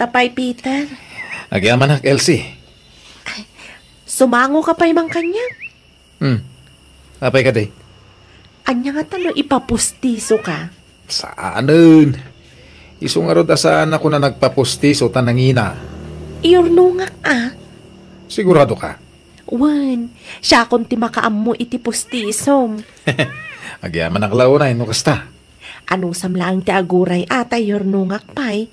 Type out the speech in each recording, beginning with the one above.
tapay, Peter. Agyaman ak, Elsie. Sumango ka pa'y mang kanya. Apay ka day? Anya nga talo ipapustiso ka. Saanan? Isungarod asaan ako na nagpapustiso tanangina. Iurnungak Sigurado ka? Wan, siya kung ti makaam mo iti pustisom. Agyaman ak launay, no kasta. Anong samlaang ti aguray ata iurnungak pa'y.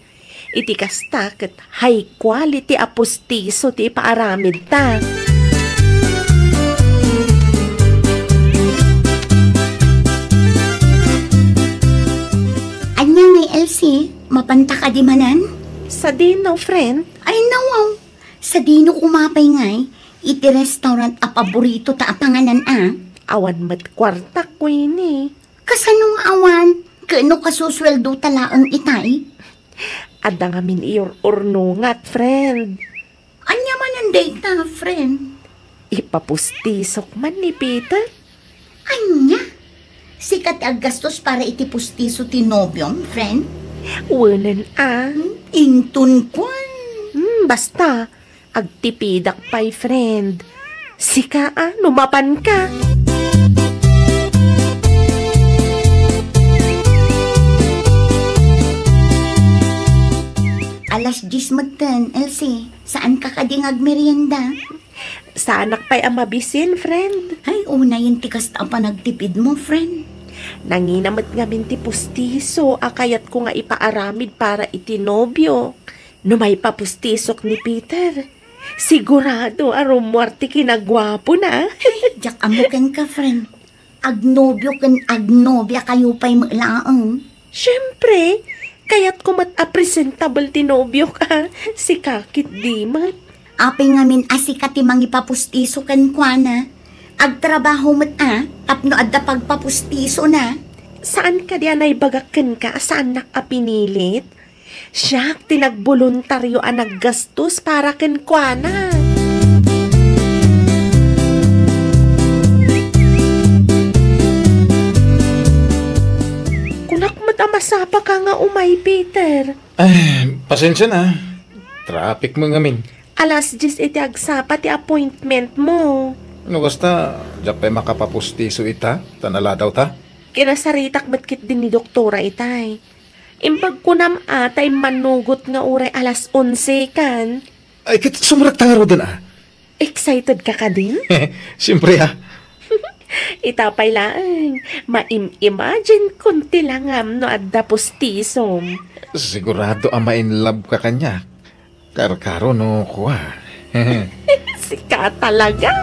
Iti kasta ket high quality a pustiso ti ipaaramid ta. Anya ngay Elsie, mapanta ka di manan? Sa dino, friend. Ay nawaw, sa dino kumapay ngay, iti restaurant a paborito ta apanganan Awan mat kwarta ko ini. Kasanong awan, kano kasusweldo talaang itay? Adda nga min iur-urnungat, friend. Anya manan data, friend? Ipapustisok man ni Peter. Anya? Sikat ag gastos para iti pustiso ti nobyom, friend? Wanan Intun kwan. Basta, agtipidak pa'y friend. Sika lumapan ka. Alas 10 magtan, Elsie. Saan ka kading agmerienda? Sa anak pa'y amabisin, friend. Ay, una yung tikas ta pa nagtipid mo, friend. Nanginamat nga minti pustiso, akayat ko nga ipaaramid para itinobyo. No may papustisok ni Peter. Sigurado, arumwarte kinagwapo na. Jak amukan ka, friend. Agnobyo kan agnobya kayo pa'y malaang. Siyempre, kaya't kumat presentable tinobyo ka. Si kakit di mat. Apay ngamin asikat timang ipapustiso kan kwana. Agtrabaho mat tapno adda pagpapustiso na. Saan ka diyan ay bagakan ka? Saan nakapinilit? Siya, tinagboluntaryo ang naggastos para kenkwana. Kunak matamasapa ka nga umay, Peter. Ay, pasensya na. Traffic mo ngamin. Alas 10 iti agsapa ti appointment mo. Ano basta, japay makapapustiso ita? Tanala daw ta? Kinasaritak batkit din ni doktora itay. Imbag ko nam atay manugot nga uray alas 11 kan. Ay, kit sumraktaro din Excited ka ka din? Siyempre Itapay lang, ma-imagine kunti langam no adda pustisom. Sigurado ama in love ka kanya. Karkaro no kuha. Sika talaga.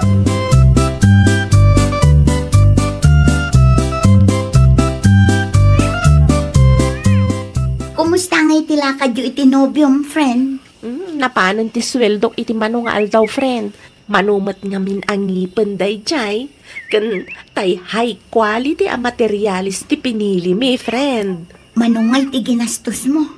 Kumusta nga itilakad yu itinobyom, friend? Napanan ti sweldok iti manungal daw, friend. Manumat nga min ang ngipin day jay. Kan tay high quality ang materialis ti pinili mi, friend. Manungay ti ginastos mo.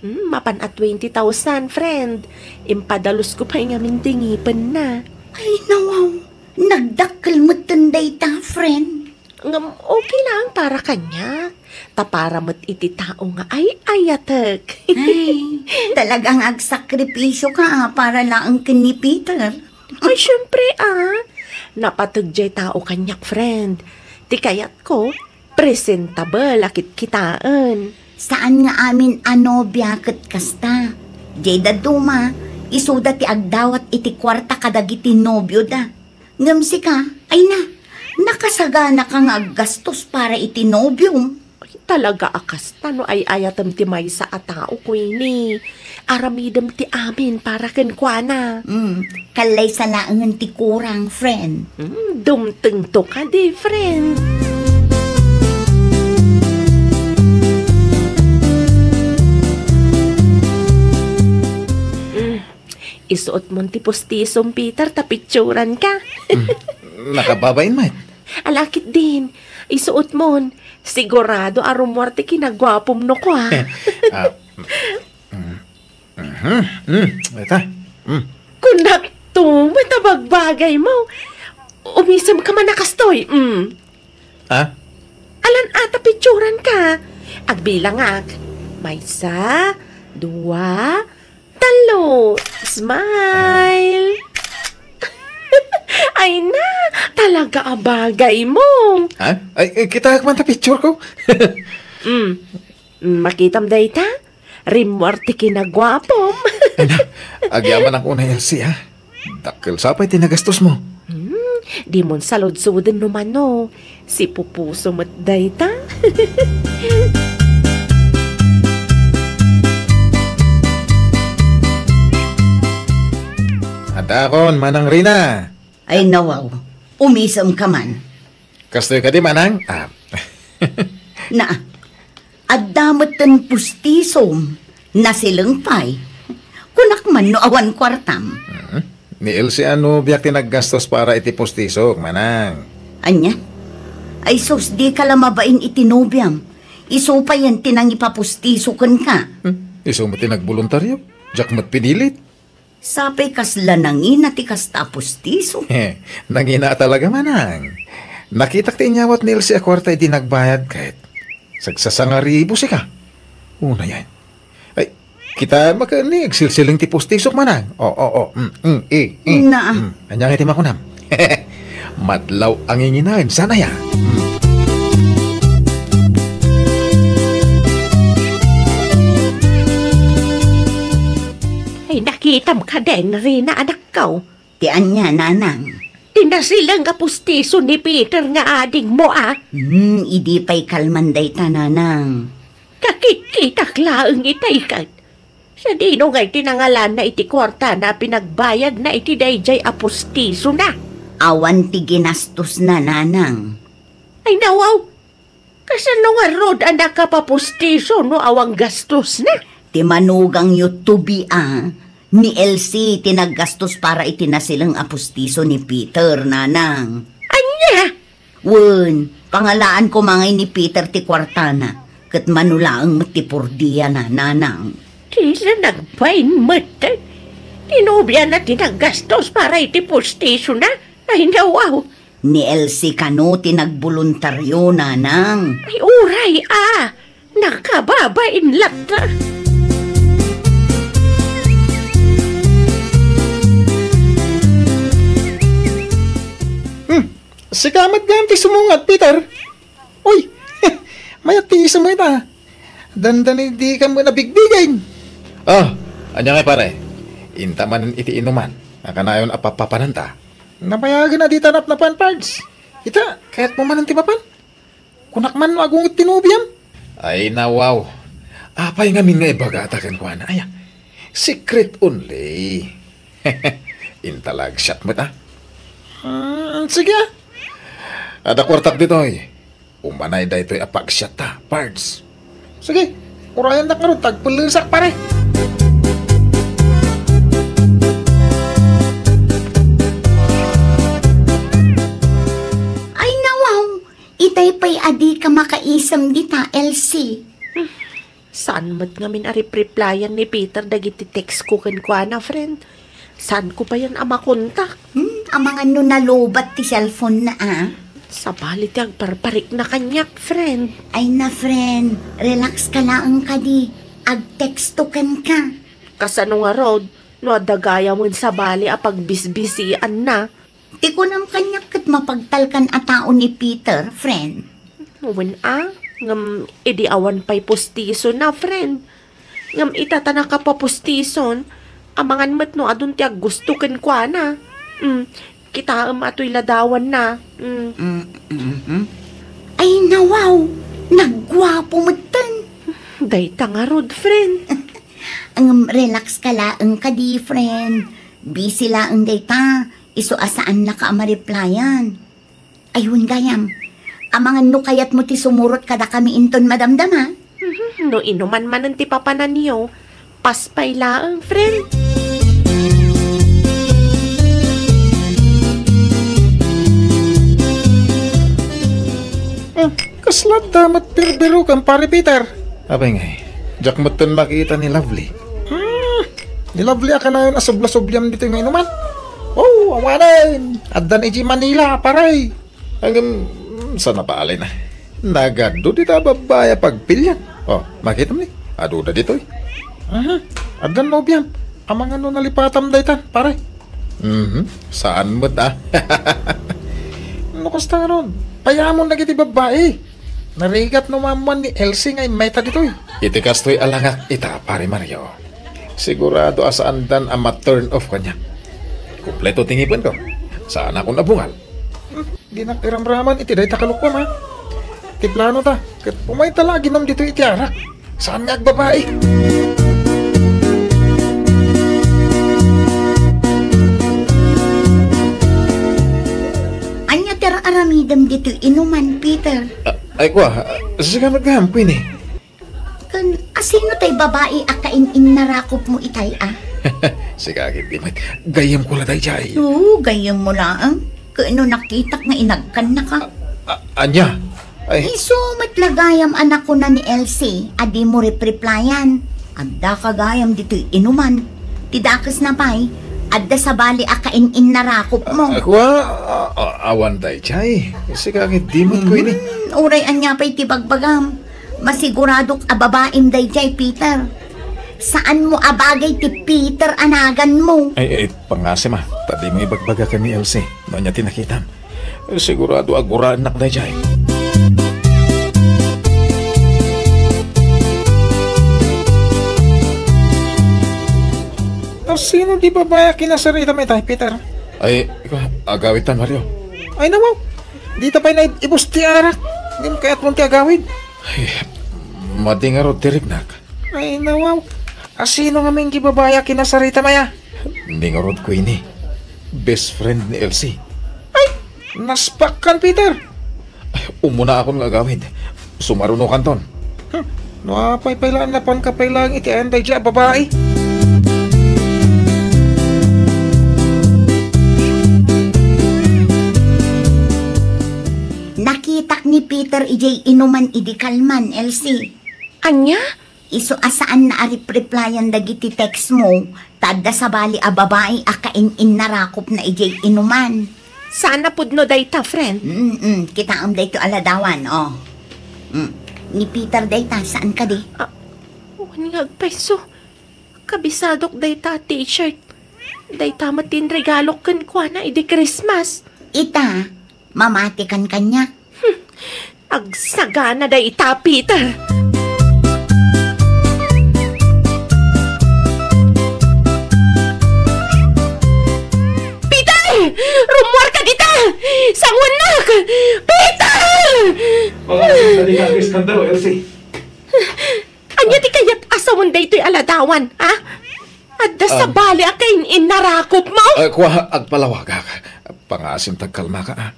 Mapan at 20,000, friend. Impadalos ko pa nga min ti ngipin na. Ay, nawaw. Nagdakkel mo tanday ta, friend. Okay lang para kanya. Tapara mo't iti tao nga ay ayatek. Ay, talagang agsakripisyo ka para lang ni Peter. Ay, syempre napatugjay tao kanyak, friend. Ti kayat ko, presentable akit kitaan. Saan nga amin anobya ket kasta? Jeda duma, isuda ti agdawat iti kwarta kadagiti nobyo da. Ngamsi ka, ay nakasagana ka nga aggastos para iti nobyom. Talaga akasta no ay ayatam ti may sa atao ko ini. Aramidam ti amin para kenkwana. Kalay sa laangan ti kurang, friend. Dumteng to ka di, friend. Isuot mo ti postisom, Peter, tapitsuran ka. Nakababain, mate. Alakit din. Isuot mo. Sigurado arumwarte kinagwapom no ko, Ita. Kunak to, matabagbagay mo. Umisam ka man nakastoy. Alan ata pitsuran ka. Agbilang May 1, 2, Talo, smile. Ay na, talaga abagay mo. Ha? Ay, kita man ta picture ko. Makitam day ta? Rimwarte kinagwapom. Ano, agyaman ako na Elsie, ha? Dakil sapay tinagastos mo. Di mon salod-suden naman no. Si pupuso mo't day ta. Adakon, Manang Rina. Ay nawaw, umisam ka man. Kastoy ka di, Manang? Na, adamot tan pustisom na silang pay. Kunak man no awan kwartam. Ni Elsie ano biyak tinaggastos para iti postisok, Manang? Anya? Ay sus, di ka lamabain itinobyam. Iso pa yan tinang ipapustisokan ka. Iso mo tinagboluntaryo? Jack mat pinilit? Sapay kas lanangin at ikas tapustiso. Nangina talaga, Manang. Nakita ti inyawat ni Elsie a kwarta iti nagbayad kahit sagsasangaribo ka. Una yan. Ay, kita makanig silsiling ti postisok, Manang. Na. Anyang iti makunam. Matlaw ang inginain. Sana ya. Ay nakitam ka din rin na anak ko. Ti anya, nanang. Tinasilang kapustiso ni Peter nga ading mo Idi pa'y kalmanday ta, nanang. Kakikita klaang itay kat. Sa dino nga'y tinangalan na iti kwarta na pinagbayad na iti dayjay apustiso na. Awan ti ginastos na, nanang. Ay nawaw, kasano nga rod ang nakapapustiso no awang gastos na. Ti manugang yutubi ni Elsie tinaggastos para itinasilang apustiso ni Peter, nanang. Anya? Wen, pangalaan ko mga ni Peter ti kwartana, kat manulaang matipurdiya na, nanang. Tila nagpain mata. Tinubya na tinaggastos para iti pustiso na. Ay nawaw. Ni Elsie kano tinagboluntaryo, nanang. Ay uray nakababain lata. Sikamat ganti sumungat, Peter. Uy, mayatisa mo ita. Dandan hindi ka mo nabigbigain. Anya nga pare. Inta man iti inuman. Akanayon apapapananta. Napayagan na di tanap na panpards. Ita, kaya't mo man ang timapan. Kunak man agong tinubiam. Ay nawaw. Apay ngamin nga ibagatakan ko na. Ay, secret only. Intalag shot mo ta. Sige Ada kwartak dito Umanay da ito'y apagsyat ta, pards. Sige, kurayan na karon tagpulisak pare. Ay nawaw, itay pa'y adi ka makaisam dita, Elsie. Saan mo't ngamin replyan ni Peter dagiti text ko na, friend? Saan ko pa yan amakontak? Ang mga nalobat ti cellphone na Sa balit yung parparik na kanyak, friend. Ay na, friend, relax ka lang ka di. Ag-textokan ka. Kasano nga rod, no adagaya mo sa bali apagbisbisian na. Ti ko nam kanyak kat mapagtalkan a tao ni Peter, friend. Uwan ngam edi awan pa'y pustiso na, friend. Ngam itatana ka pa pustison, amangan mat no adun ti gusto ken kwa na. Kita ato'y ladawan na. Ay nawaw, nagwapo mo tan. Dayta nga rod, friend. Ang relax ka laang ka di, friend. Busy laang dayta. Iso asaan na ka ma-replyan. Ayun gayam. Amangan no kayat mo ti sumurot kada kami inton madamdam ha. No inuman man ang tipapanan niyo. Paspay laang, friend. Kaslat damat birbiro kang pare Peter. Abay nga Jack Mutton makita ni Lovely. Ni Lovely ka na yun asubla-subyam dito yung inuman. Oh, awanan. Adan iji Manila, paray. Hanggang sana pa alay na. Nagado dito babaya pagpilyan. Oh, makita mo ni. Ado na dito Adan no biyam. Amang ano nalipatam daytan, pare. Saan mo't Ano kasta nga ron? Payamon na kiti babae. Narigat no mamuan ni Elsie ngay meta ditoy. Iti kastoy alangak ita, pare Mario. Sigurado asaan dan ama turn off kanya. Kompleto tingipin ko. Saan ako nabungal? Di nakiramraman iti day takalukwam ha. Iti plano ta. Kat umay tala ginom dito iti arak. Saan nga agbabae? Anya tira aramidam dito inuman, Peter. Ay kwa, sige naghampi ni. Kan asino tay babae akain narakop mo itay Sige agad di mat. Gayam ko la day jay. Oo, gayam mo lang. Kano nakitak nga inagkan na ka. Anya? Ay, Iso matlagayam anak ko na ni Elsie. Adi mo replyan. Adda kagayam dito inuman. Tidakas na pa'y. Adda sa bali akain narakop mo. kwa, awan day jay. Sige agad di mat ko ini. Uray anya pa'y tibagbagam. Masiguradok ababaim day jay, Peter. Saan mo abagay ti Peter anagan mo? Ay, pangasim Tadi mo ibagbaga ka ni Elsie. Noon niya tinakitam. Sigurado aguraan nak day jay. Sino di ba ba kinasarita may tayo, Peter? Ay, agawitan, Mario. Ay, nawaw. Di ta pa na ibusti arak. Di mo kaya't mong ti agawid. Ay, mati nga ro tirignak. Ay, nawaw. Sino nga may gibabaya kinasarita maya? Hindi nga rod ko ini. Best friend ni Elsie. Ay, naspak kan, Peter. Ay, umuna akong agawid. Sumaruno kanton. Napay pailaan na pan kapailang iti anday dya, babae. Nakitak ni Peter ijay inuman idikalman, Elsie. Anya? Iso asaan na replyan dagiti text mo, tada sa bali a babae akain narakop na ijay inuman. Sana pudno dayta, friend. Kita am dayto aladawan, oh. Ni Peter dayta, saan ka di? Waningag peso. Kabisadok dayta t-shirt. Dayta matin regalo kan kwa na idi Christmas. Ita, mamatikan kanya. Agsagana dayta, Peter. Rumuar ka dita! Sangunak! Peter! Tadi nga iskandalo, Elsie. Anya di kayat asawon da ito'y aladawan, ha? Adda sa bali akain narakop mo? Kwa, agpalawagak. Pangasim tagkalma ka,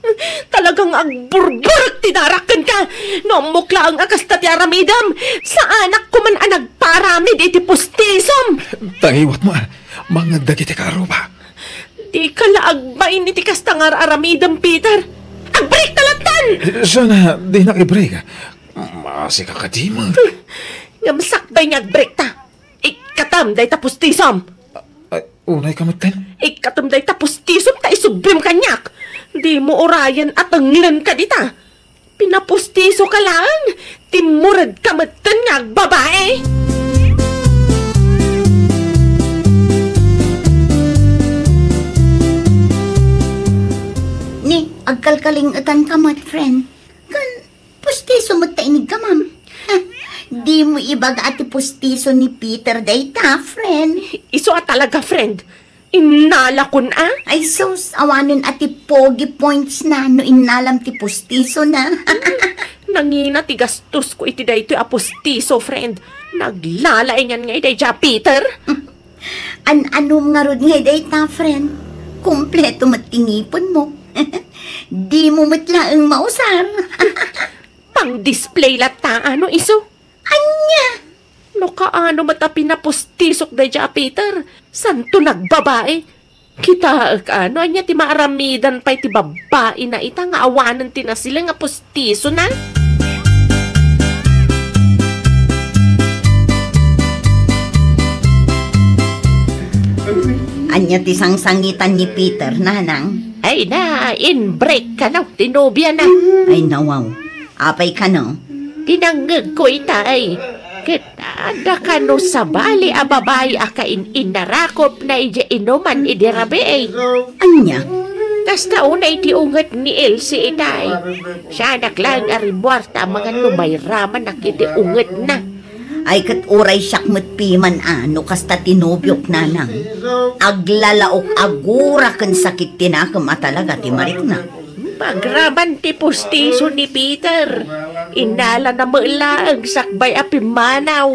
Talagang agburburag tinarakan ka! No mukla ang akasta ti aramidam! Sa anak ko man ang nagparamid iti pustisom! Tangiwat mo, mga dagiti karo ba? Di ka laagbain iti kastangar aramidam, Peter! Agbreak talatan! Sana, di nakibreak. Masi ka kadimang. Ngamsakbay nga agbreak ta! Ikatam day tapos tisom! Ay, unay kamutin? Ikatam day tapos tisom ta isubim kanyak! Di mo orayan at anglan ka dita! Pinapustiso ka lang! Timurad kamatan nga babae! Ni, agkalkalingatan ka mat, friend. Kan, pustiso mo tainig ka, ma'am. Di mo ibaga ati pustiso ni Peter dayta, friend. Iso at talaga, friend. Inala ko na. Ay sus, awanin ati pogi points na no inalam ti pustiso na. Nangina ti gastos ko iti daytoy apostiso, friend. Naglalaingan nga iday dya, Peter. Anom nga rod nga dayta, friend. Kompleto matingipon mo. Di mo matlaang mausar. Pang-display lata, ano iso? Anya? No kaano mata pinapustisok day dya, Peter? Santo nagbabae? Kita, ano, anya ti maaramidan pa'y ti babae na ita nga awanan ti na sila nga pustiso na? Anya ti sangsangitan ni Peter, nanang? Ay na, in-break ka na, tinobya na. Ay nawaw, apay ka no? Tinanggag ko ita ay. Ada ka no sa bali a babae aka inarakop na ija inuman idirabe eh. Anya? Tas nauna iti ungat ni Elsie itay. Siya naklang aribuarta mga numayraman nakiti ungat na. Ay kat oray siyak matpiman ano kasta tinubyok na nang. Aglalaok agura kan sakit tinakam talaga ti marik na. Pagraban ti pustiso ni Peter. Inala na maula ang sakbay apimanaw.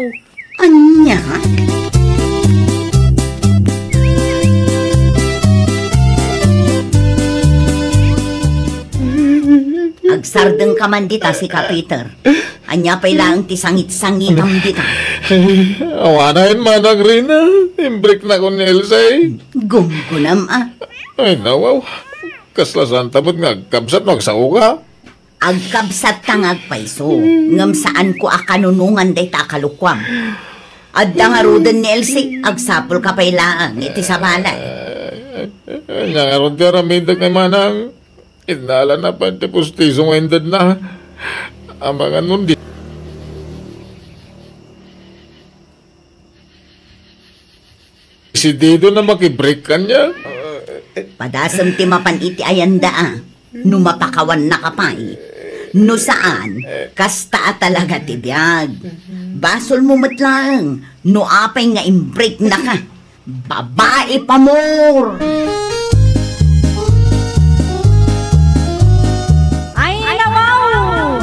Anya? Agsardeng ka man dita si ka Peter. Anya pa'y lang ti sangit-sangit ang dita. Awanahin manang rin na. Imbrik na ko ni Elsie. Gumgunam Ay, nawaw. Kaslasan tamot nga, kabsat magsao ka. Agkabsat tangag paiso. Ngam saan ko akanunungan day takalukwam. Adda nga rudan ni Elsie, agsapol ka pa'y lang iti sa balay. Nangarod ka ramidag nga manang. Inala na pa ti pustiso nga indad na. Ang mga nun di. Si Dido na makibreak ka niya. Padasam ti mapan iti ayanda numapakawan na kapay. No saan, kasta talaga ti biyag. Basol mo matlang, no apay nga imbreak na ka. Babae pa more! Ay, nawaw!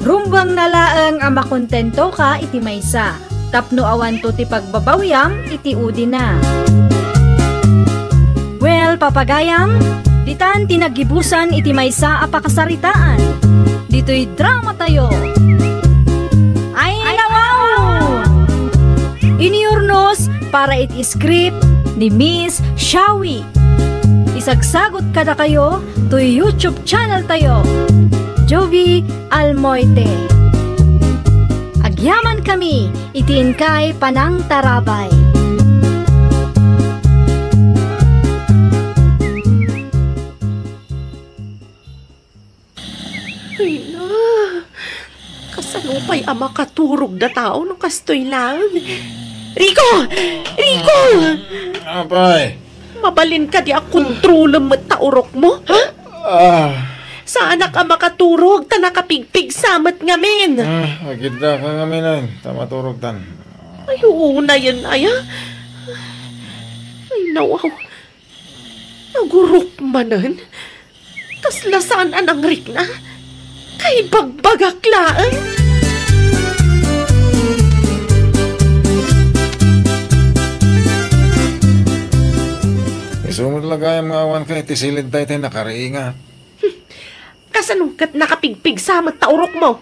Rumbang nalaang ang makontento ka iti maysa. Tapno awan to ti pagbabawyam iti udi na. Well, papagayam, ditan tinagibusan iti maysa apakasaritaan. Dito'y drama tayo. Ay, nawaw! Iniurnos para iti script ni Miss Shawi. Isagsagot kada kayo to YouTube channel tayo. Jovi Almoite. Agyaman kami, itiin kay Panang Tarabay. Ay na, kasalupay ang makaturog na tao ng kastoy lang. Rico! Rico! Apay. Mabalin ka di ang kontrolong mataurok mo, ha? Saan ka makaturog, ta nakapigpig samat ngamin. Agida ka nga minan. Tamaturog tan. Ay, oo na yan, aya. Ay, nawaw. Nagurok manan. Tas lasaan anang rik na. Kay bagbagaklaan. Isumod lagay ang mga awan ka. Itisilid tayo tayo nakariinga. Kasanungkat nakapigpig sa taurok mo.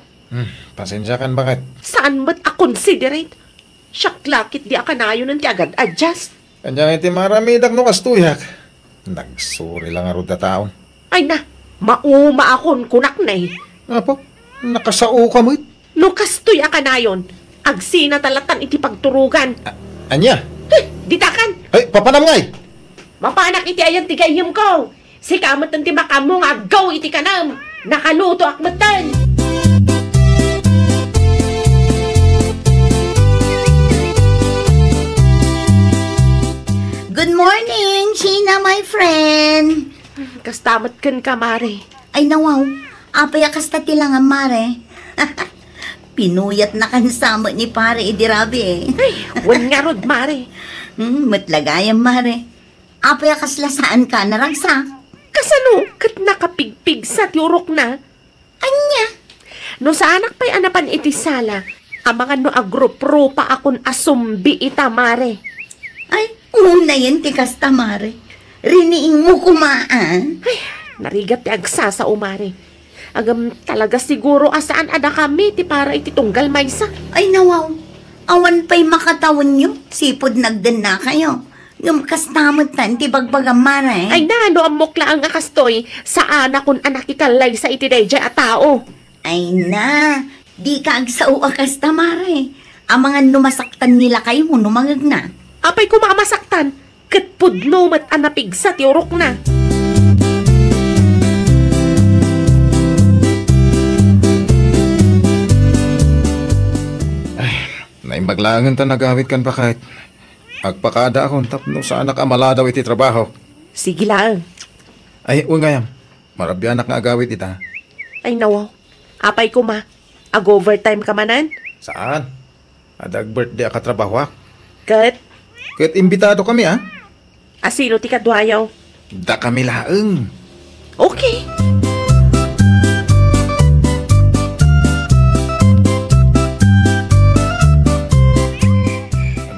Pasensya kan bakit? Saan ba't a-considerate? Siyaklakit di akanayo ng ti agad adjust. Kanya iti maramidak no kastuyak. Nagsuri lang arod na taon. Ay na, mauma akon kunak na eh. Apo, nakasao ka mo it. No kastoy akanayon, agsina talatan iti pagturugan. Anya? Ditakan! Ay, papanam ngay! Mapanak iti ayan ti gayem ko. Si kamot ng timakam mo nga gaw iti kanam. Nakaluto akmatan. Good morning, Sheena, my friend. Kastamat kan ka, Mare. Ay nawaw, apay kasta tilang ang mare. Pinuyat na kan sama ni pare idirabi Ay, wan nga rod, Mare. Matlagayang mare. Apay kaslasaan ka naragsa. Kasano, kat nakapigpig sa tiurok na. Anya? No sa anak pa'y anapan iti sala, ang mga no agro-pro pa akon asumbi ita, Mare. Ay, una yan ti kasta mare. Riniing mo kumaan. Ay, narigat ti agsa sa umare. Agam talaga siguro asaan ada kami ti para iti tunggal maysa. Ay nawaw, awan pa'y makatawan nyo. Sipod nagdan na kayo. Yung kastamot tan, ti bagbagam mare. Ay na, no amok lang ang akastoy sa anak kun anak ikalay sa iti deja at tao. Ay na, di ka agsao kasta mare. Ang mga numasaktan nila kayo mo numangag na. Apay ko makamasaktan, kat pudno mat anapig sa tiurok na. Naglangan ta nagawit kan pa kahit. Agpakada akong tapno sa anak amala daw iti trabaho. Sige lang. Ay, ungayam. Marabyanak nga agawit ita. Ay nawaw. Apay ko ma. Ag-overtime ka manan? Saan? Adag birthday ka trabaho. Kat, Kahit imbitado kami asino ti kadwayaw? Da kami laeng. Okay.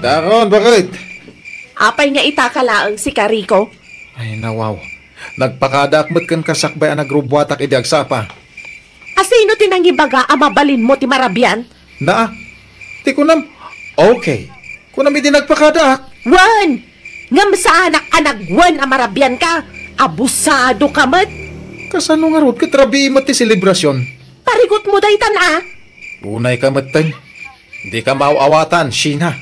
Daron, bakit? Apay nga itakalaang si Kariko? Ay, nawaw. Nagpakadakmat kan kasakbay ang nagrubwatak idiagsapa. Asino tinangibaga amabalin mo ti marabyan? Na, ti kunam. Okay. Kunam iti nagpakadak. Wan! Ngam sa anak-anak wan amarabyan ka. Abusado ka mat. Kasano nga rod katrabi mo ti selebrasyon? Parigot mo daytan Unay ka matay. Di ka mauawatan, Sheena.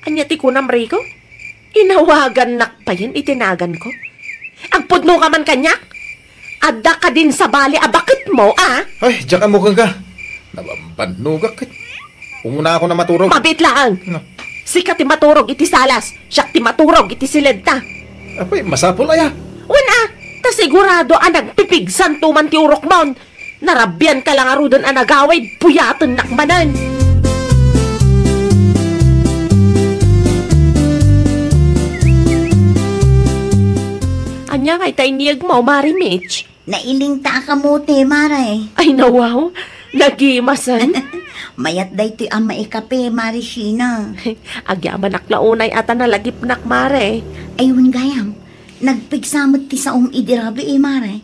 Anya ti kunam Rico? Inawagan nak pa yan itinagan ko. Agpudno ka man kanyak. Adda ka din sa bali bakit mo Ay, diyan ka mukhang ka. Nabambanugak ka. Umuna ako na maturog. Mabit lang. No. Sika ti maturog iti salas. Siya ti maturog iti silenta. Apay, masapol aya. Wala, ta sigurado nagpipigsan tuman ti urok mon. Narabyan ka lang arudan nagawid, puyatan nakmanan. Anya kay tay niyag mo, Mari Mitch. Nailing ta ka mo, te, Maray. Ay nawaw, nagimasan. Mayat day ti ang maikape, Marishina. Agyaman naklaunay ata nalagip nak, Mare. Ayun gayam, nagpigsamot ti sa idirabi, Mare.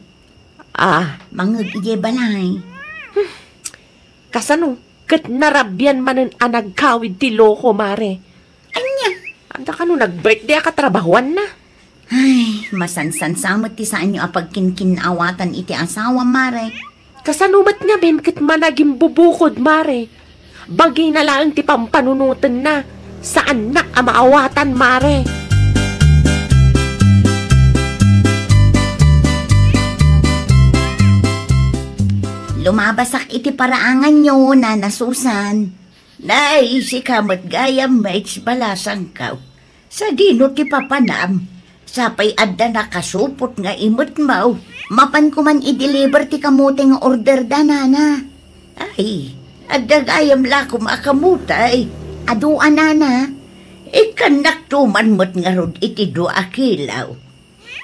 Mangag ije balay. Kasano, kat narabyan manen nagkawid ti loko, Mare. Anya? Anda ka no, nag-birthday ka trabahuan na. Ay, masansan-samot ti saan nyo apagkinkinawatan iti asawa, Mare. Kasanumat nga ben kat managing bubukod, Mare. Bagay na lang ti pampanunutan na. Saan nak amaawatan, Mare? Lumabasak iti paraangan nyo na nasusan. Nay, si kamat gayam maits balasang kaw. Sa dino ti papanam. Sapay adda nakasupot nga imot mau. Mapan ko man i-deliver ti kamuti nga order da, nana. Ay, adda gayam lakom akamutay. Aduan, nana. Ikanak tuman mo't nga rod iti do akilaw.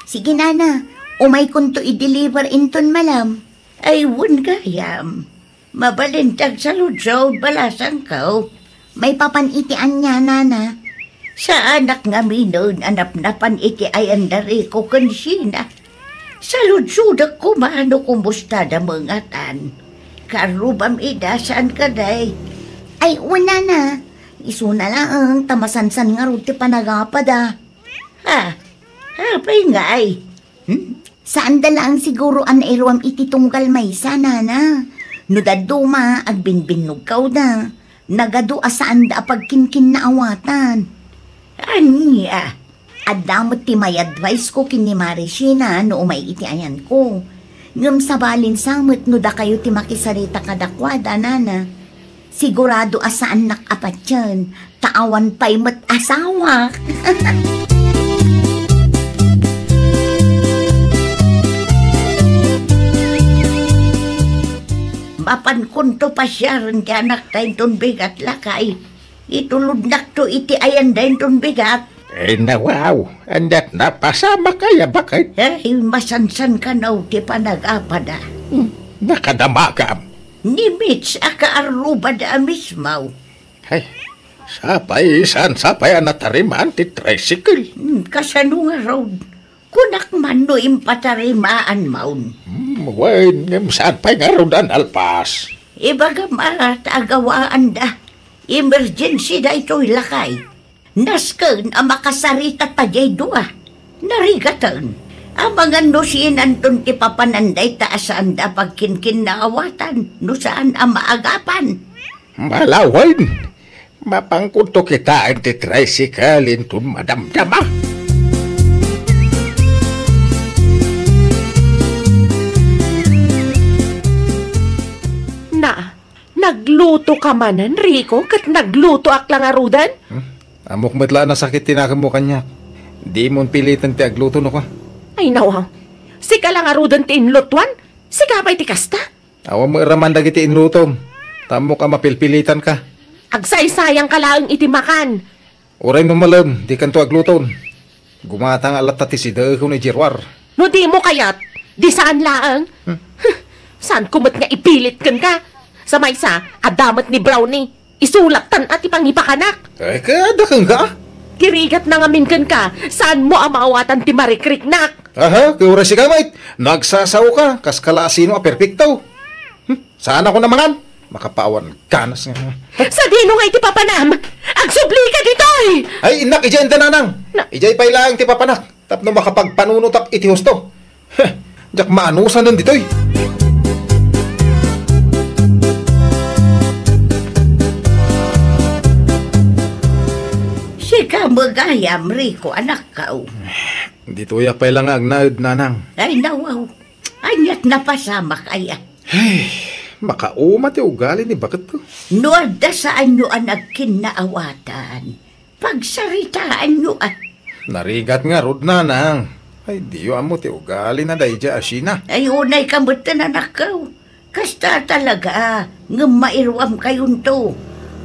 Sige, nana. Umay kunto i-deliver inton malam. Ay, wun gayam. Mabalintag sa ludsaw balasang kaw. May papan itian niya, nana. Sa anak nga minon, anap-napan iti ay andari ko kansina. Sa ludsudak ko maano kumusta da mga tan. Karubam ida, saan ka day? Ay, una na. Isuna lang, tamasansan nga ruti panagapada. Hapay nga ay. Saan da lang siguro an iruam iti tunggal may sana na. Nudaduma, agbinbinog kaw na. Nagado asaan da pagkinkin na awatan. Anya, adamot ti may advice ko kini Marishina no umay iti ayan ko. Ngam sabalin samot no da kayo ti makisarita kadakwada, nana. Sigurado asaan nakapat yan, taawan pa'y mat asawa. Mapan kunto pa siya rin ti anak tayo ton bigat lakay. Itulod nak to iti ayan dahin ton bigat. Nawaw, andat na pasama kaya bakit? Ay, masansan ka na ti panag-apada. Nakadamakam. Ni Mitch, akaaruba da mismaw. Ay, sapay anatariman ti tricycle. Kasano nga road? Kunak man no impatarimaan maun. Wain, saan pa'y nga rodan alpas? Ibaga agawaan da. Emergency da ito'y lakay. Nasken ang makasarita tajay dua. Narigatan. Ang mga nusin anton ti papananday taasaan da pagkinkin na awatan. No saan ang maagapan. Malawan. Mapangkunto kita ang ti tricycle into madamdama. Nagluto ka manan, Rico, kat nagluto ak lang arudan? Amok matla na sakit tinakam mo kanya. Di mo pilitan ti agluto no ka. Ay nawa, sika lang arudan ti inlotwan? Sika pa'y ti kasta? Awa mo iraman dagiti inlutom. Tamo ka mapilpilitan ka. Agsaysayang ka lang itimakan. Uray mo malam, di kanto agluton. Gumatang alat ti si ko ni Jirwar. No di mo kayat, di saan laang? Saan kumot nga ipilit kan ka? Sa maysa, adamat ni Brownie. Isulatan at ipangipakanak. Ay, kada kang ka? Kirigat na ngamin kan ka. Saan mo ang maawatan ti Marikriknak? Aha, kaya si kamait. Nagsasaw ka, kas kalasino a perfecto. Saan ako namangan? Makapawan ganas nga. Sa dino nga iti papanam, agsubli ka ditoy! Ay, inak, ijay nanang. Ijay pa'y lang ti papanak. Tapno makapagpanunutak iti husto. Diyak maanusan nun ditoy. Sika magayam, Rico, anak ka. Dito yak pa'y lang agnaud, nanang. Ay, nawaw. Anyat napasama kaya. Makauma ti ugali ni bakit ko. Nuada saan nyo ang nagkinaawatan. Pagsaritaan nyo at... Narigat nga, rod, nanang. Ay, diyo amo ti ugali na dayja asina. Ay, unay kamutan anak ka. Kasta talaga, nga mairwam kayon to.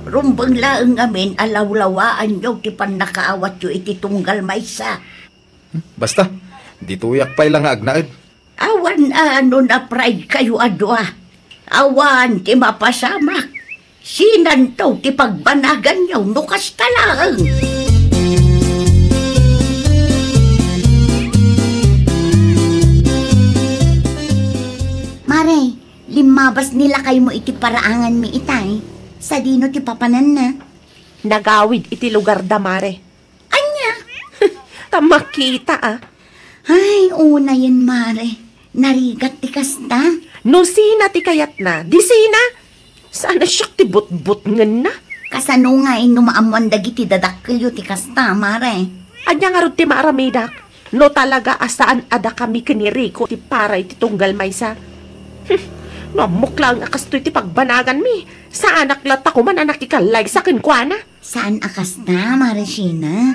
Rumbang laang amin, alawlawaan nyo, ti pan nakaawat nyo iti tunggal maysa. Basta, dito yak pa'y lang agnaud. Awan ano na pride kayo adwa. Awan ti mapasamak. Sinan to ti pagbanagan nyo, nukas talang. Mare, limabas nila kayo mo iti paraangan mi itay. Sa dino ti papanan na. Nagawid iti lugar damare. Anya? Tamakita Ay, una yan, Mare. Narigat ti kasta. No sina ti kayat na, di sina. Sana siya ti but-but ngan na. Kasano nga numaamuan dagiti dadakkelyo ti kasta, Mare. Anya nga ron ti maaramidak. No talaga asaan ada kami kini Rico ti para iti tunggal maysa. Namok lang akastoy ti pagbanagan mi. Sa anak lata ko man anak ikalay sa kinkwana. Saan akasta, Mare Sheena?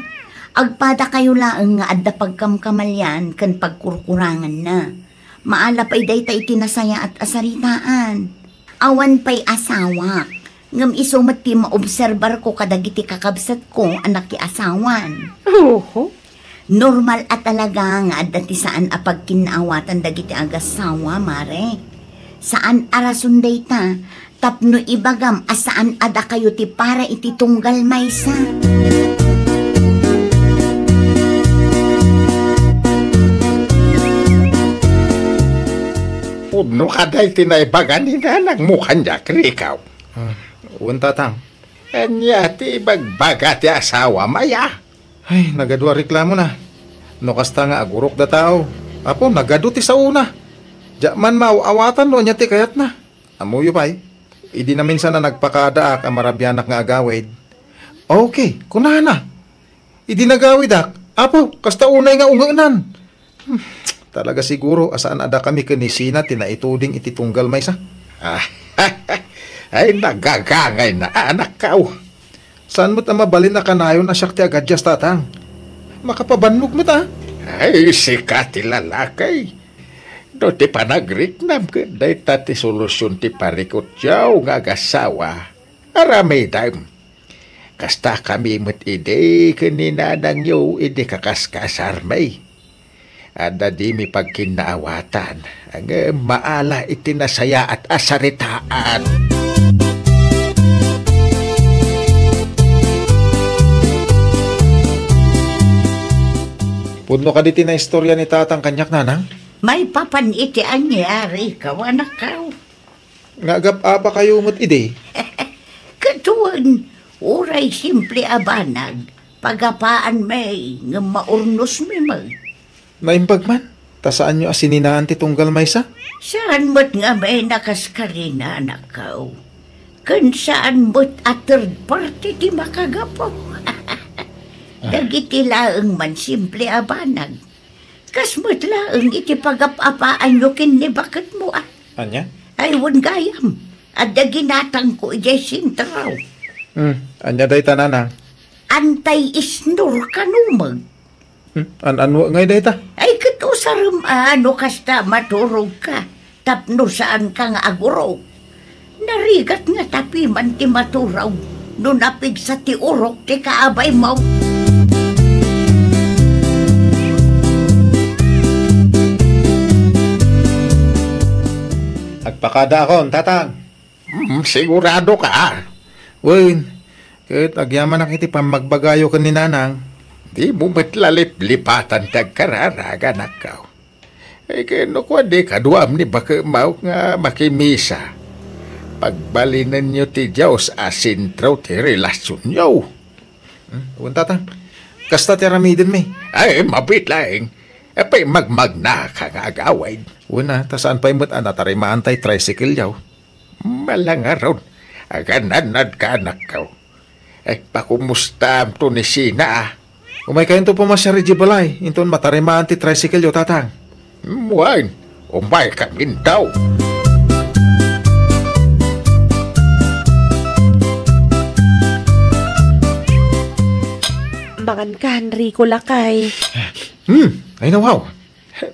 Agpada kayo laang nga adda pagkamkamalyan kan pagkurkurangan na. Maala pa'y dayta itinasaya at asaritaan. Awan pa'y asawa. Ngam isumat ti maobserbar ko kadagiti kakabsat ko anak ti asawan. Oo. Normal at talaga nga adda ti saan apag kinaawatan dagiti agasawa, Mare. Saan arason dayta, tapno ibagam asaan ada kayo ti para iti tunggal maysa. Puno ka dahi tinaibagan ni nanang mukhan niya, krikaw. Untatang. Anya ti ibagbaga ti asawa, maya. Ay, nagadwa reklamo na. No kasta nga agurok da tao. Apo, nagado ti sa una. Diya man mauawatan no niya ti kayat na. Amuyo pa'y. Idi na minsan na nagpakadaak ang marabyanak nga agawid. Okay, kunana. Idi nagawid ak. Apo, kasta unay nga ungaanan. Talaga siguro asaan ada kami kanisina tinaituding iti tunggal maysa. Ay nagagangay na anak ka. Saan mo't mabalin na kanayon na siya ti agadjas tatang? Makapabanlog mo ta. Ay sikat ti lalakay. No ti panagritnam ka day tati solusyon ti parikot yaw nga agasawa. Aramay dam. Kasta kami mo't ide kaninanang yaw ide kakaskasar may. Ada di mi pagkinaawatan ang maala itinasaya at asaritaan. Puno ka diti na istorya ni tatang kanyak nanang? May papaniti anyari ka, anak ka. Ngagap-apa kayo mo't ide? Katuan, uray simple abanag. Pagapaan may, nga maurnos may mag. Naimbag man, tasaan nyo asininaan ti tunggal maysa? Saan mo't nga may nakaskarina, anak ka. Kan saan mo't a third party di makagapo. Dagiti laeng man simple abanag. Kasmo't laeng iti pagapapaan nyo kinni bakit mo Anya? Aywan gayam. Adda ginatang ko ijay sintraw. Anya dayta nanang. Antay isnur kanumag. Ano ngay dayta? Ay kato sarum ano kasta maturog ka. Tapno saan ka nga agurog. Narigat nga tapi man ti maturaw. Nunapig sa ti urok ti kaabay mo. Agpakada akon, tatang. Sigurado ka. Wen, kahit agyaman na kiti pamagbagayo ka ni nanang. Di mo matlalip-lipatan tagkararaga na ka. Ay kano ko di kaduam ni baka mau nga makimisa. Pagbalinan nyo ti Diyos asin traw ti relasyon nyo. Wen, tatang. Kasta ti aramidin mi. Ay, mapit lang. Apay magmagna ka nga agaway. Una, tasaan pa imot anatari maantay tricycle yaw. Malangaron. Agananad ka anak ka. Ay, pakumusta to ni Sina ah. Umay kayo to pumasyari jibalay. Inton matari maanti tricycle yaw, tatang. Muwan, umay kami daw. Mangan ka, Enrico Lakay. Ay nawaw.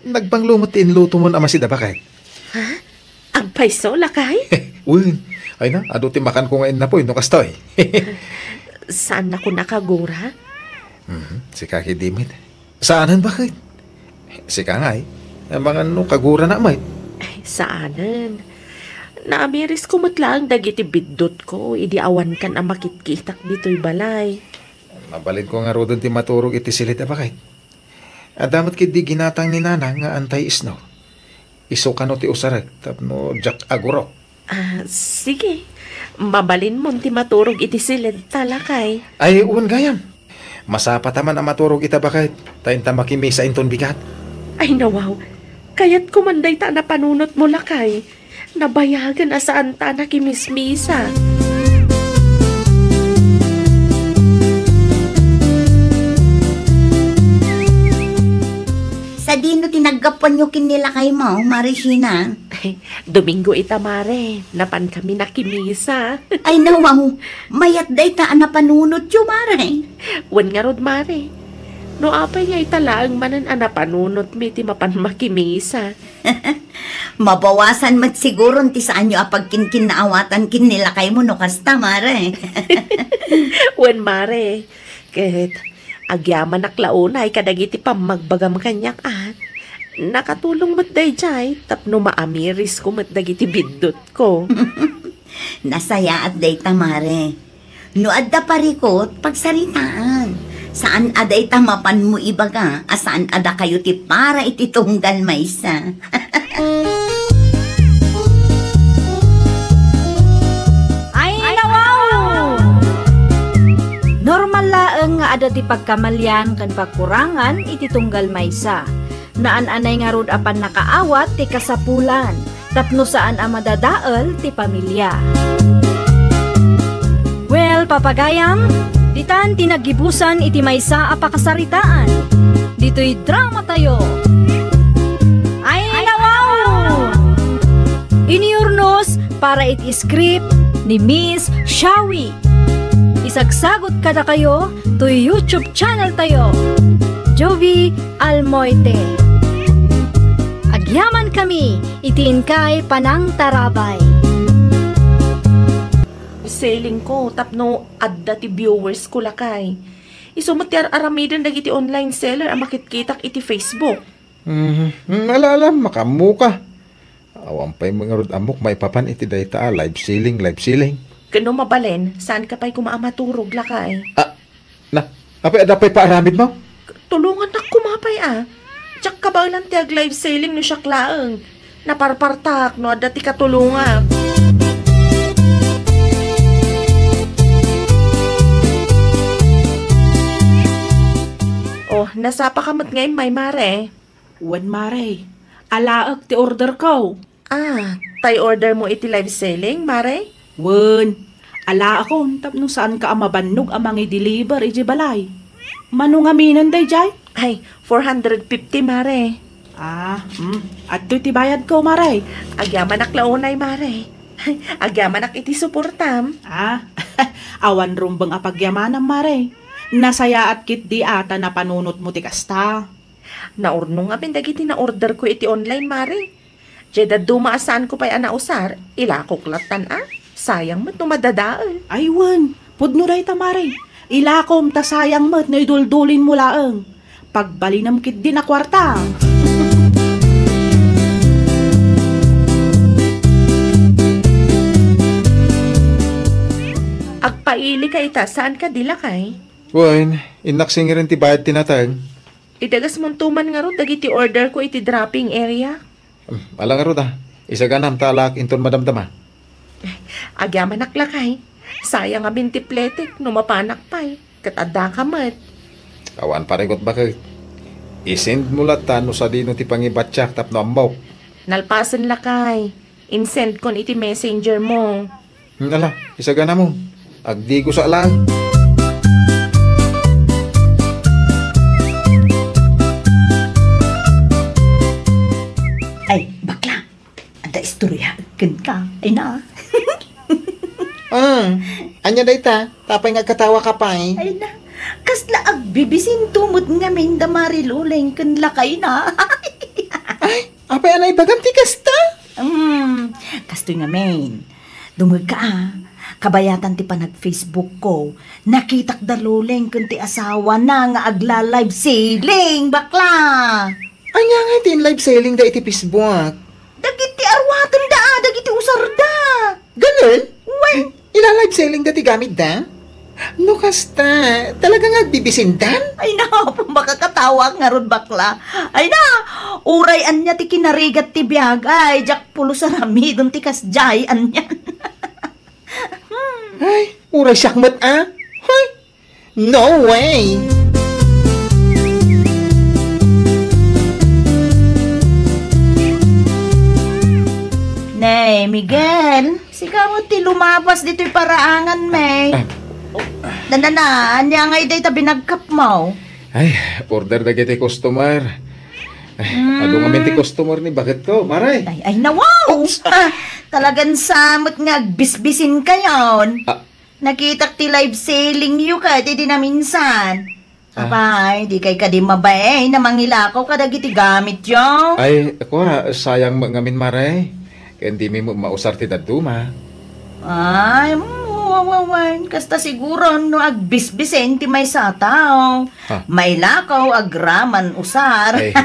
Nagbanglumot inluto mo naman si Dabakay. Ha? Ang paiso, Lakay? Uy, ay na, ado ti makan ko ngayon na po, no kastoy. Saan ako nakagura? Si Kaki Dimit. Saanan bakit? Si Kangay. Ang mga no kagura na may. Ay, saanan? Naamiris ko matlang dagiti biddot ko. Idi awan kan ang makitkitak dito'y balay. Mabalin ko nga rodon ti maturog iti silit na bakit. At damat kidi ginatang ni nanang nga antay isno. Iso ka no ti usarag, tapno jak aguro. Sige. Mabalin mo ti maturog iti silid talakay. Ay, uwan gayam. Masapa taman ang maturog ita bakit. Tayin ta makimisa inton bigat. Ay nawaw. Kaya't kumanday ta na panunot mo, Lakay. Nabayagan asaan ta na kimismisa. Sa dino tinaggapan nyo kinila kay mo, Marisina. Ay, Domingo itamare. Napan kami nakimisa. Ay nawaw, mayat day taan na panunot yo, Mare. Wan nga rod, Mare. No apay nga italaang manan anapanunot mi ti mapan makimisa. Mabawasan mat siguro ti saan nyo apag kinnaawatan kinila kay mo no kasta, Mare. Wan, Mare. Kahit agyaman naklaunay kadagiti pamagbagam kanyak nakatulong mat day jay tapno maamiris ko mat dagiti biddot ko. Nasaya at day ta, Mare. No adda parikot pagsaritaan. Saan aday tamapan mo ibaga, asaan ada kayo ti para iti tunggal maysa. Ay, nawaw! Normal laeng nga ada ti pagkamalyan kan pagkurangan iti tunggal maysa. Naan-anay nga rod apan nakaawat ti kasapulan, tapno saan ang madadael ti pamilya. Well, papagayam, ditan tinagibusan iti maysa a pakasaritaan. Dito'y drama tayo. Ay nawaw! Iniurnos para iti script ni Miss Shawi. Isagsagot kada kayo to YouTube channel tayo. Jovi Almoite. Agyaman kami itiin kay Panang Tarabay. Selling ko tapno adda ti viewers ko, Lakay. Isumot ti aramidan dagiti online seller ang makitkitak iti Facebook. Alala, makamuka. Awan pa'y mga rod amok may papan iti dayta live selling. Kano mabalen, saan ka pa'y kumaamaturog, Lakay? Apay adapay paaramid mo? Tulungan na kumapay Tsak ka ba lang ti live selling no siya klaang. Naparpartak no adda ti katulungan. Oh, nasapa ka mat ngayon, may Mare. Wan, Mare. Alaag ti order ko. Tay order mo iti live selling, Mare? Wan. Ala akon tapno saan ka amabannog amang i-deliver iji balay. Manong aminan day jay? Ay, 450, Mare. At ti bayad ko, Mare. Agyaman aklaunay, Mare. Agyamanak iti suportam. Awan rumbang apagyamanan, Mare. Nasaya at kit di ata na panunot mo ti kasta. Naurno nga dagiti na order ko iti online, Mare. Jeda dumaasaan ko pa'y anausar, ilakoklatan sayang mo't numadadaal. Aywan, pudno day ta, Mare. Ilakom ta sayang mo't na iduldulin mo laang. Pagbalinam kit di na kwarta. Agpaili ka ita, saan ka dila kay? Wan, inaksing rin ti bayad tinatag. Idagas mong tuman nga ro, dagiti order ko iti dropping area. Alang nga ro ta, isa ganam talak inton madamdama. Agyaman naklakay. Sayang nga bintipletik, numapanak pa'y. Katada ka mat. Awan paregot bakit? Isend mo latan no sa dino ti pangibatsak tapno ambok. Nalpasan lakay. Insend kon iti messenger mo. Ala, isa ganam mo. Agdi ko sa alang. Ay, bakla. Ada istorya. Ka. Ay na. Anya dayta, tapay nga katawa ka pa eh. Ay na. Kasla agbibisin tumot nga min damari luleng kan lakay na. Ay, apay anay baganti kasta? Kastoy nga min. Dumag ka Kabayatan ti pa nag-Facebook ko. Nakitak da luleng kan ti asawa na nga agla-live sailing, bakla. Anya nga tin live selling da iti Facebook. Dagiti arwatan da, dagiti usar da. Ganun? Ila-live selling da ti gamit da? No kasta, talaga nga agbibisindan? Ay na, makakatawa nga ron bakla. Ay na, urayan niya ti kinarigat ti biyag. Ay, jak pulo sa rami, dun ti kasjay, anyan. Ay, uray sakmat Ay, no way! Nay, Miguel, sigaw ti lumapas dito'y paraangan, may. Anya nga iday tabi nagkap mo. Ay, order na kita customer. Ano nga ti customer ni bakit ko, maray? Ay nawaw! Talagang samot nga bisbisin kayon. Nakitak ti live selling yu ka, di na minsan. Abay, di kay ka di mabay na mangilakaw ka dagiti gamit yo. Ay, ako sayang ngamin maray. Kaya hindi mo mausar ti daduma. Ay, wawawan. Kasta siguro no agbisbisen ti may sataw. May lakaw agraman usar. Ay,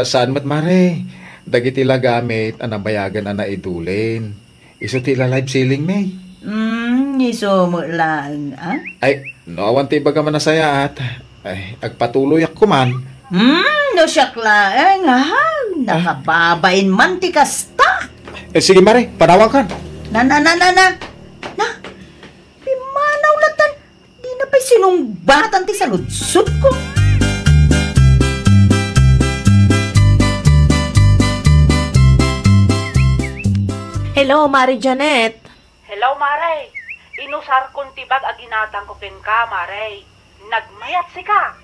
saan mat mare? Dagiti la gamit anabayagan na naidulin. Iso ti la live selling may. Iso mo lang, Ay, awan ti baga man nasaya at. Ay, agpatuloy ako man. No syakla, nga nakababain man ti kasta. Sige mare, panawang kan. Na, manaw latan, di na pa'y sinumbatan ti saludsud ko. Hello, Mari Janet. Hello, Mare. Inusar kong tibag aginatang ko ken ka, Mare. Nagmayat si ka.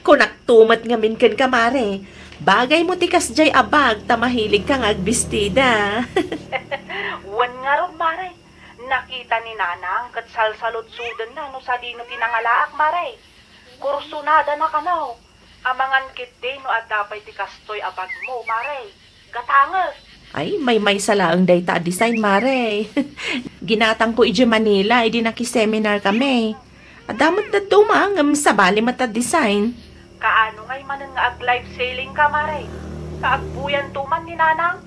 Kunaktumat nga min ken ka, Mare. Bagay mo tikas jay abag, tamahilig kang agbistida. Wan nga ron, Mare. Nakita ni Nanang kat salsalod-sudan na no sa dino tinangalaak, Mare. Kursunada na ka no. Amangan kit din no at dapay ti kastoy abag mo, Mare. Gatangas. Ay, may salaang data design, Mare. Ginatang ko iji Manila, idi nakiseminar kami. Adamot na dumang sa bali mata design. Kaano ngay manan nga ag-live selling ka, Mare? Kaagbuyan tuman ni Nanang?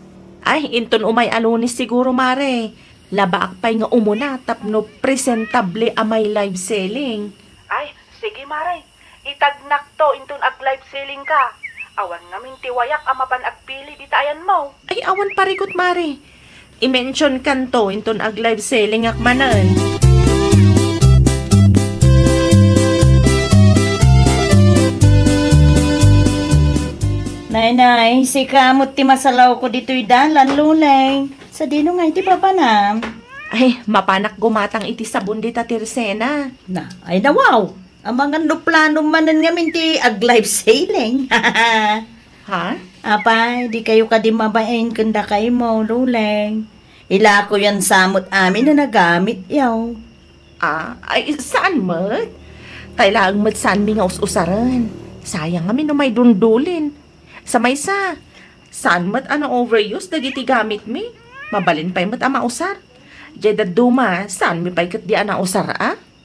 Ay, inton umay alunis siguro, Mare. Labaak pa'y nga umuna tapno presentable amay live selling. Ay, sige, Mare. Itagnak to inton ag-live selling ka. Awan nga mintiwayak amapan agpili di tayan mo. Ay, awan parikot, Mare. I-mention kanto inton ag-live selling akmanan. Nay, si kamot ti masalaw ko dito'y dalan, lulay. Sa dino nga iti papanam. Ay, mapanak gumatang iti sabon di Tirsena. Na, ay na wow. Amangan no plano manan nga minti ag-live sailing. Ha? Apay, di kayo ka di mabain kanda kay mo, lulay. Ila ko yan samot amin na nagamit yaw. Ay, saan mat? Kailangan mat saan mi nga usaran. Sayang kami no may dundulin. Sa maysa, saan mat overuse dagiti gamit mi? Mabalin pa'y mat mausar. Jeda duma, saan mi pa'y kat di usar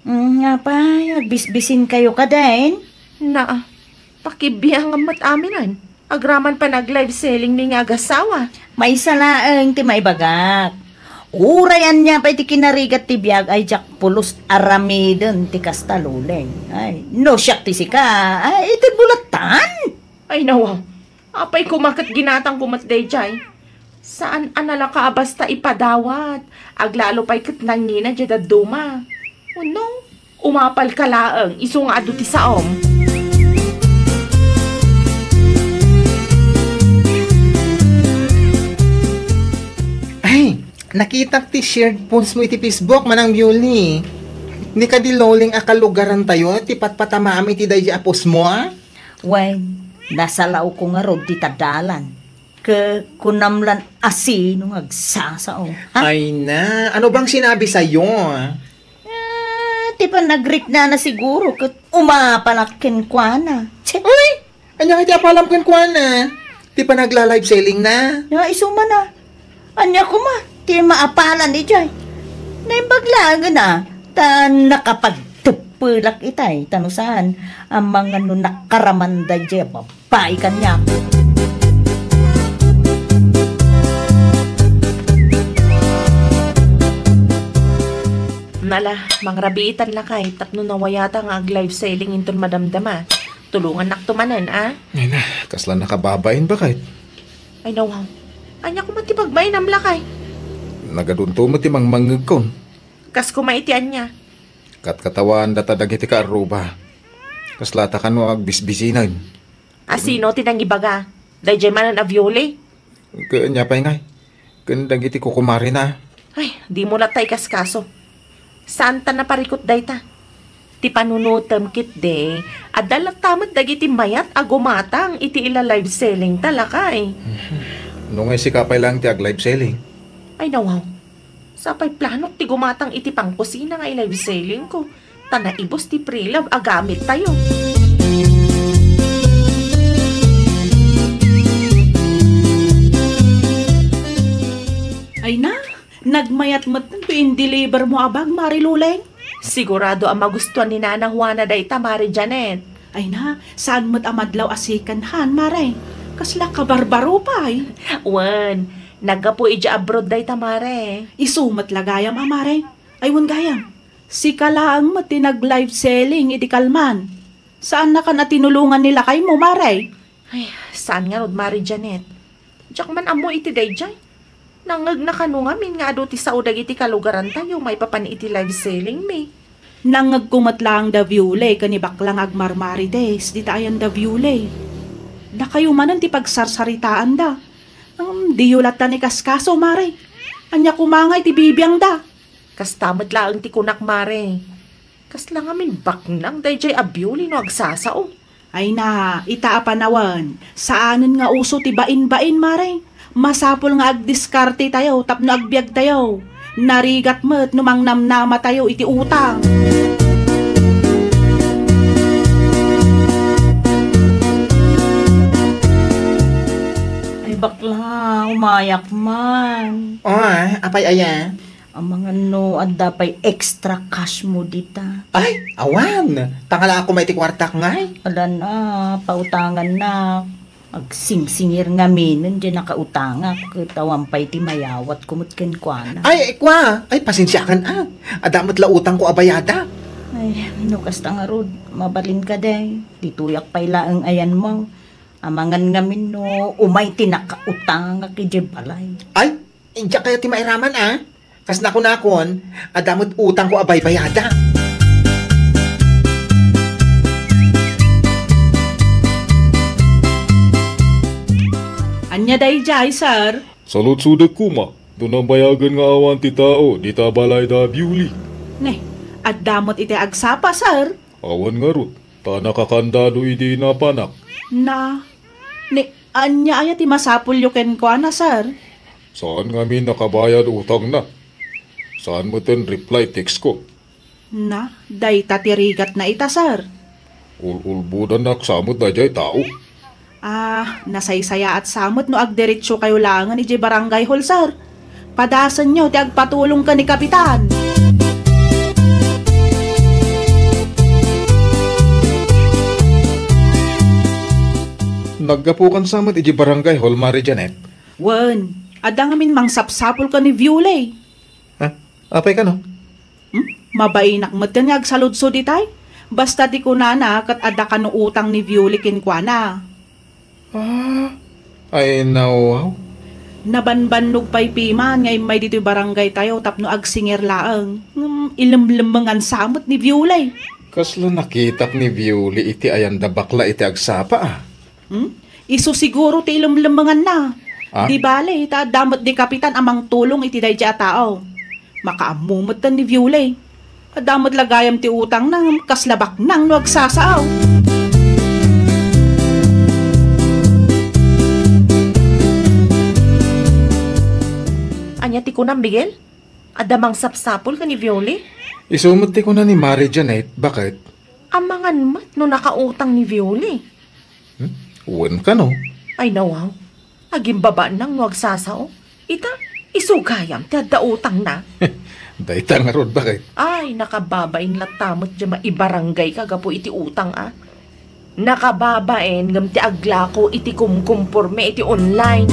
Nga pa, nagbisbisin kayo ka din. Na, pakibiyang mat aminan. Agraman pa nag-live selling mi nga agasawa. May salaang ti may bagak. Urayan niya pa iti kinarigat ti biyag ay jak pulos aramidon ti kastaluleng. Ay, no siyak ti sika. Ay, iti bulatan. Ay nawaw, apay kumakat ginatang kumat dayjay. Saan anala ka basta ipadawat? Aglalo pa'y katnangina dyan duma. Ano? Umapal ka laang, iso nga ado ti saom. Ay, nakita ti shared posts mo iti Facebook manang Beauty. Ni ka di loling akalugaran tayo, ti patpatamaam iti dahi apos mo Way, nasa lao ko nga rod ti tadalan. Kunamlan asinong agsasao. Ay na, ano bang sinabi sa'yo? Ti pa nag-greet na siguro kat umapalakin kwa na. Uy, anya kiti apalam kan kwa na. Ti pa nagla-live selling na. Ya, isuma na. Anya ko ma, ti maapalan ni Jay. Naimbaglaga na, ta nakapagtupulak itay, tanusan, ang mga nakaramanday Jay, babae kanya. Nala, mangrabitan lakay, tapno nawayata nga ag-live selling inton madamdama. Tulungan naktumanan, Ay na, kaslan nakababain ba kahit? Ay nawaw, anya ko matipagbayin am lakay. Nagadunto mo ti mangmangag kon. Kas kumaitian niya. Katkatawan data dagiti ka aruba. Kaslata ka no agbisbisinan. Sino tinang ibaga? Dayjay manan avyole? Kanya pa ngay. Kan dagiti kukumari na. Ay, di mo na tay kaskaso. Saan ta naparikot dayta? Ti panunutam kit de, adalat tamat dagiti mayat agumatang iti ila live selling talakay. Nung ay sikapay lang ti ag-live selling. Ay nawaw, sapay planok ti gumatang iti pangkusina nga live selling ko. Tanaibos ti pre-love agamit tayo. Ay na, nagmayat-mat ng pin-deliver mo abag, Mariluleng. Sigurado ang magustuhan ni Nana Juana dayta, Mari Janet. Ay na, saan mo't amadlaw asikan han, Mare? Kasla kabarbaro pa ay. Wan, nagapo ija abroad dayta, Mare. Isumat lagayam, Mare. Ay wan gayam. Si kalaang matinag live selling iti kalman. Saan na ka na tinulungan nila kay mo, Mare? Ay, saan nga rod, Mari Janet? Diyak man amo iti dayjay. Nangag na kanungamin nga ado ti saudag iti kalugaran tayo, may papan iti live selling me. Nangagkumat lang da viewlay, kanibaklang agmarmarites, di tayan da viewlay. Da kayo manan ti pagsarsaritaan da. Di yulatan ni kaskaso, Mare. Anya kumangay ti bibiyang da. Kastamad laang ti kunak, Mare. Kas lang amin baknang dayjay abyuli no agsasao. Ay na, itaapanawan. Saanan nga uso ti bain-bain, Mare. Masapol nga agdiskarte tayo, tapno agbyag tayo. Narigat mo't numang namnama tayo iti utang. Ay bakla, umayak man. Apay aya? Ang mga no, adda pa'y extra cash mo dita. Ay, awan. Tangala ako may tikwartak ngay. Wala na, pautangan na. Agsingsingir nga minon, dyan nakautangak. Tawampay ti mayawat kumutken kwa na. Ay, kwa. Ay, pasensyakan Adamat la utang ko abayada. Ay, nukas ta nga rod. Mabalin ka day. Dituyak pa'y laang ayan mo. Amangan nga min no, umay tinakautangak ki balay. Ay, indya kaya ti mairaman Kas nakon, adamot utang ko abay bayada. Anya day jay, sir. Salot sudak kuma. Doon ang bayagan nga awan ti tao, di ta balay da biuli. Ne, at damot iti agsapa, sir. Awan nga rot, ta nakakandado iti na panak. Na, ne, anya aya ti masapul yuken ko na, sir. Saan nga mi nakabayad utang na? Saan mo ten reply text ko? Na, day tatirigat na ita, sir. Ulbudan na samot na jay tao. Nasaysaya at samot no agderetsyo kayo langan iti barangay hall, sir. Padasan nyo, ti agpatulong ka ni Kapitan. Naggapukan samot iti barangay hall, Mari Janet. Wen, adang amin mang sapsapol ka ni Violay. Ha? Apay ka no? Mabainak mo't ka niya agsaludso di tay. Basta di ko na kat ada ka no utang ni Violay kinkwana. Ay nawaw. Nabanbanog pa'y piman ngay may dito'y barangay tayo tapno agsinger laang. Ilamlambangan samot ni Violay. Kaslo nakitak ni Violi iti ayan da bakla iti agsapa Iso siguro ti ilamlambangan na. Di bale, damot di Kapitan amang tulong iti day dya tao. Makaamumot ni Violay. Damot lagayam ti utang nang kaslabak nang nuag sasaaw. Anya ti kunam, Miguel? Adamang sapsapol ka ni Violi? Isumot ti ko na ni Mari Janet. Bakit? Amangan mat no nakautang ni Violi. Uwan ka no? Ay nawaw. Aging baba nang nuag sasaaw. Ita, isugayam ti adda utang na. Dayta nga rod, bakit? Ay, nakababain latamot dyan maibarangay kagapo iti utang Nakababain ngam ti aglako iti kumkumpurme iti online.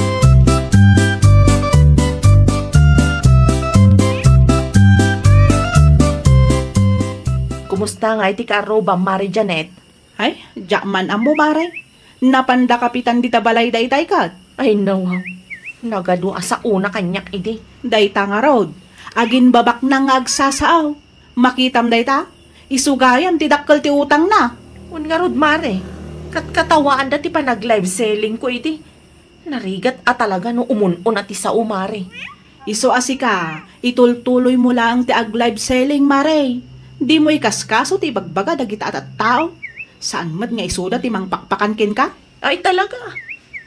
Kumusta nga iti karoba, Mari Janet? Ay, jakman amo Mare. Napanda Kapitan di tabalay daytay kat. Ay nawaw. Nagadua sa una kanyak idi. Dayta nga rod. Agin babak nang agsasaaw. Makitam dayta, isugayam ti dakkel ti utang na. Un nga rod, Mare. Katkatawaan dati pa nag-live selling ko iti. Narigat talaga no umunon ati sa Mare. Iso asika, itultuloy mo lang ti ag-live selling, Mare. Di mo ikaskaso ti bagbaga dagita at tao. Saan mat nga isuda ti mang pakpakan kin ka? Ay talaga.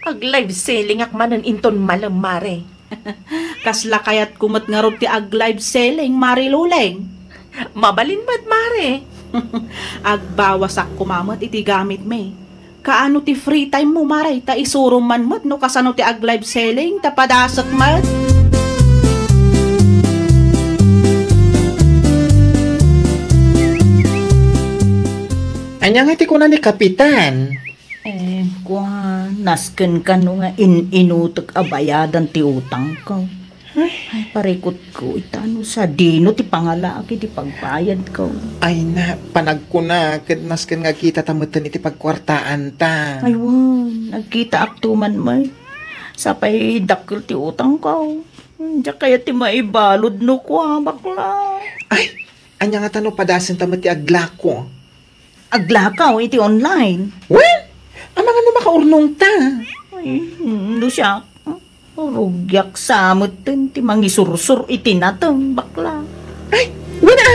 Ag-live selling akmanan inton malam, Mare. Kasla kayat kumot nga rod ti ag-live selling, Mari Luleng. Mabalin ba't, Mare? Agbawasak kumamot iti gamit me. Kaano ti free time mo, Mare? Ta isuro man mat no kasano ti ag-live selling, ta padasak mat. Anya nga iti ko na ni Kapitan. Nasken ka no nga inutok abayadan ti utang ko. Ay, parikot ko itano sa dino ti pangalaki ti pagbayad ko. Ay na, panag ko na, nasken nga kita tamutan iti pagkwartaan ta. Ay wan, nagkita aktuman may. Sapay dakil ti utang ko. Diya kaya ti maibalod no ko, bakla. Ay, anya nga tano padasin tamat ti aglako. Aglakaw iti online. Well, amang ano makaurnong ta? Ay, siya. Rugyak samot din, ti mangisursur iti natang bakla. Ay, wala!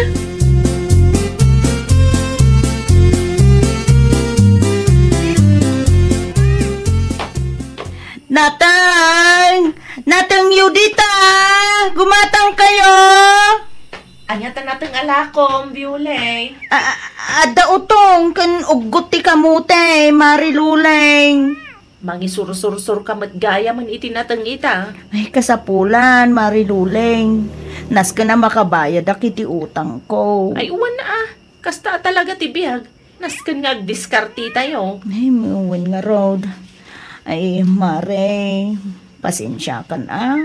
Natang Yudita! Gumatang kayo! Anyatan natang alakom, Violay. Ada utong kan ugot ti kamute, Mari Luleng. Mangisur-sur-sur kamat gaya man itinatang ita. Ay, kasapulan, Mari Luleng. Nas ka na makabayad akiti utang ko. Ay, uwan na Kasta talaga tibiyag. Nas ka nga diskarti tayo. Ay, uwan nga road. Ay, Mare, pasensya ka na.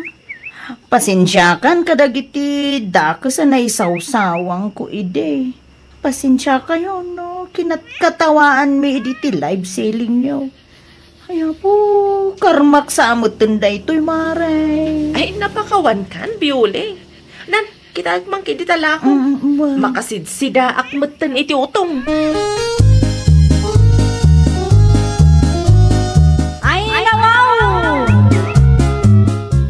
Pasensyakan kadagiti dakas na naisawsawang ko ide. Pasensya kayo, no? Kinatawaan mi iti live selling nyo. Kaya po, karmak sa amutin da ito'y, Mare. Ay, napakawan kan, Violay. Nan, kita agmang kidi talako. Makasidsida akmatan iti utong. Ay, nawaw!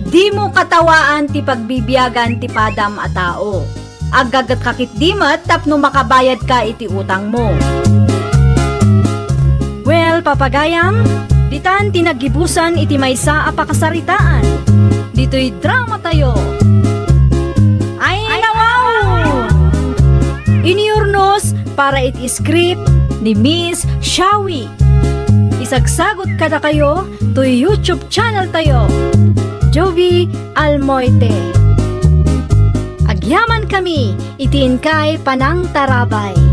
Di mo katawaan ti pagbibiyagan ti padam a tao. Agagat kakit dimat tapno makabayad ka iti utang mo. Well, papagayam, ditan tinagibusan iti maysa a pakasaritaan. dito'y drama tayo. Ay nawaw! Iniurnos para it-script ni Miss Shawi. Isagsagot kada kayo to YouTube channel tayo, Jovi Almoite. Agyaman kami, itiin kay Panang Tarabay.